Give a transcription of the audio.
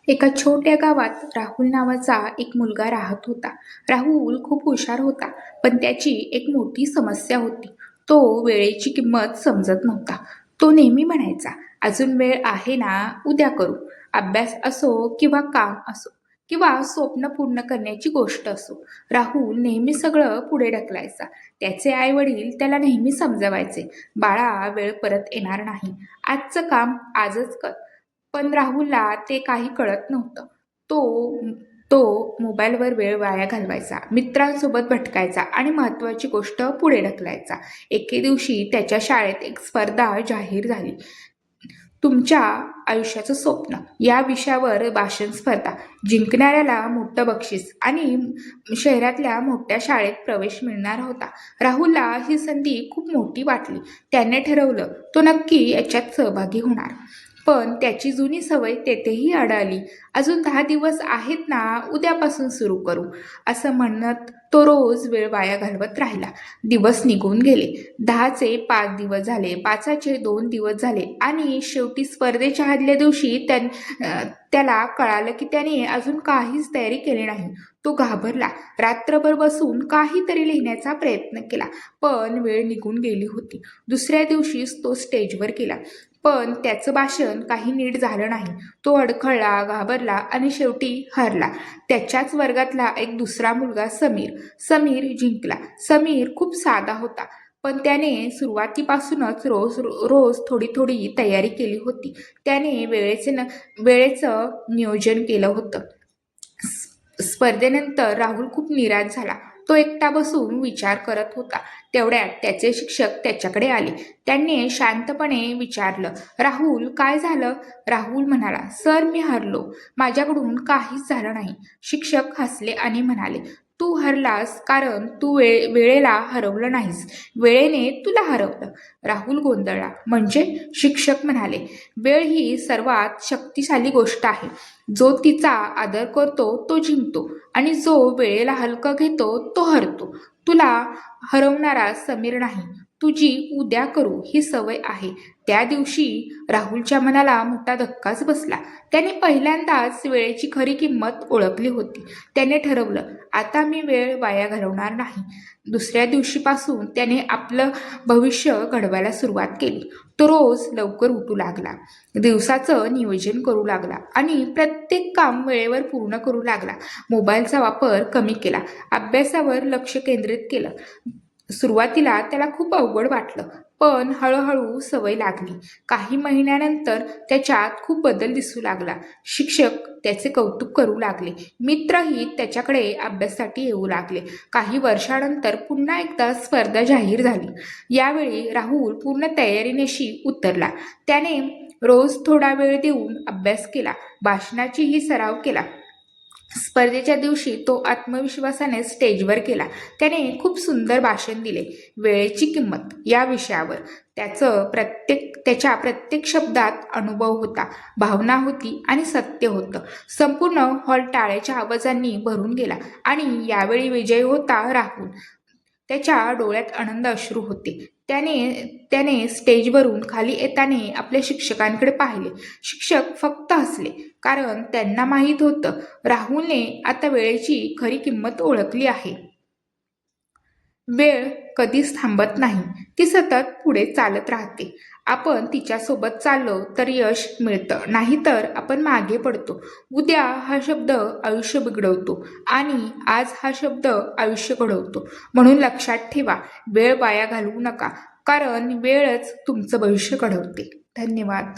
एका छोट्या गावात राहुल नावाचा एक मुलगा राहत होता. राहुल खूप हुशार होता, पण त्याची एक मोठी समस्या होती. तो वेळेची किंमत समजत नव्हता. तो नेहमी म्हणायचा, "अजून वेळ आहे ना, उद्या करू." अभ्यास असो किंवा काम असो किंवा स्वप्न पूर्ण करण्याची गोष्ट असो, राहुल नेहमी सगळं पुढे ढकलायचा. त्याचे आई-वडील त्याला नेहमी समजवायचे, "बाळा, वेळ परत येणार नाही. आजचं काम आजच कर." पण राहुलला ते काही कळत नव्हतं. तो तो मोबाईलवर वेळ वाया घालवायचा, मित्रांसोबत भटकायचा आणि महत्त्वाची गोष्ट पुढे ढकलायचा. एके दिवशी त्याच्या शाळेत एक स्पर्धा जाहीर झाली. तुमच्या आयुष्याचं स्वप्न या विषयावर भाषण स्पर्धा. जिंकणाऱ्याला मोठं बक्षीस आणि शहरातल्या मोठ्या शाळेत प्रवेश मिळणार होता. राहुलला ही संधी खूप मोठी वाटली. त्याने ठरवलं तो नक्की याच्यात सहभागी होणार. पण त्याची जुनी सवय तेथेही अडाली. "अजून 10 दिवस आहेत ना, उद्यापासून सुरू करू," असं म्हणत तो रोज वेळ वाया घालवत राहिला. दिवस निघून गेले. 10चे 5 दिवस झाले, 5चे 2 दिवस झाले आणि शेवटी स्पर्धेच्या आदल्या दिवशी त्याला कळालं की त्याने अजून काहीच तयारी केली नाही. तो घाबरला. रात्रभर बसून काहीतरी लिहिण्याचा प्रयत्न केला, पण वेळ निघून गेली होती. दुसऱ्या दिवशीच तो स्टेजवर गेला. पण त्याचं भाषण काही नीट झालं नाही. तो अडखळला, घाबरला आणि शेवटी हरला. त्याच्याच वर्गातला एक दुसरा मुलगा समीर जिंकला. समीर खूप साधा होता, पण त्याने सुरुवातीपासूनच रोज रोज थोडी थोडी तयारी केली होती. त्याने वेळेचं नियोजन केलं होतं. स्पर्धेनंतर राहुल खूप निराश झाला. तो एकटा बसून विचार करत होता. तेवढ्यात त्याचे शिक्षक त्याच्याकडे आले. त्यांनी शांतपणे विचारलं, "राहुल, काय झालं?" राहुल म्हणाला, "सर, मी हरलो. माझ्याकडून काहीच झालं नाही." शिक्षक हसले आणि म्हणाले, "तू हरलास कारण तू वेळेला हरवलं नाहीस. वेळेने तुला हरवलं." राहुल गोंधळला. "म्हणजे?" शिक्षक म्हणाले, "वेळ ही सर्वात शक्तिशाली गोष्ट आहे. जो तिचा आदर करतो तो जिंकतो आणि जो वेळेला हलकं घेतो तो हरतो. तुला हरवणारा समीर नाही, तुझी उद्या करू ही सवय आहे." त्या दिवशी राहुलच्या मनाला मोठा धक्काच बसला. त्याने पहिल्यांदाच वेळेची खरी किंमत ओळखली होती. त्याने ठरवलं, आता मी वेळ वाया घालवणार नाही. दुसऱ्या दिवशीपासून त्याने आपलं भविष्य घडवायला सुरुवात केली. तो रोज लवकर उठू लागला, दिवसाचं नियोजन करू लागला आणि प्रत्येक काम वेळेवर पूर्ण करू लागला. मोबाईलचा वापर कमी केला, अभ्यासावर लक्ष केंद्रित केलं. सुरुवातीला त्याला खूप अवघड वाटलं, पण हळूहळू सवय लागली. काही महिन्यानंतर त्याच्यात खूप बदल दिसू लागला. शिक्षक त्याचे कौतुक करू लागले. मित्रही त्याच्याकडे अभ्यासासाठी येऊ लागले. काही वर्षानंतर पुन्हा एकदा स्पर्धा जाहीर झाली. यावेळी राहुल पूर्ण तयारीनिशी उतरला. त्याने रोज थोडा वेळ देऊन अभ्यास केला, भाषणाचाही सराव केला. स्पर्धेच्या दिवशी तो आत्मविश्वासाने स्टेजवर गेला. त्याने खूप सुंदर भाषण दिले. वेळेची किंमत या विषयावर. त्याच्या प्रत्येक शब्दात अनुभव होता, भावना होती आणि सत्य होतं. संपूर्ण हॉल टाळ्याच्या आवाजांनी भरून गेला आणि यावेळी विजय होता राहुल. त्याच्या डोळ्यात आनंद अश्रू होते. त्याने स्टेजवरून खाली येताना आपल्या शिक्षकांकडे पाहिले. शिक्षक फक्त हसले, कारण त्यांना माहीत होतं राहुलने आता वेळेची खरी किंमत ओळखली आहे. वेळ कधीच थांबत नाही, ती सतत पुढे चालत राहते. आपण तिच्यासोबत चाललो तर यश मिळतं, नाहीतर आपण मागे पडतो. उद्या हा शब्द आयुष्य बिघडवतो आणि आज हा शब्द आयुष्य घडवतो. म्हणून लक्षात ठेवा, वेळ वाया घालवू नका, कारण वेळच तुमचं भविष्य घडवते. धन्यवाद.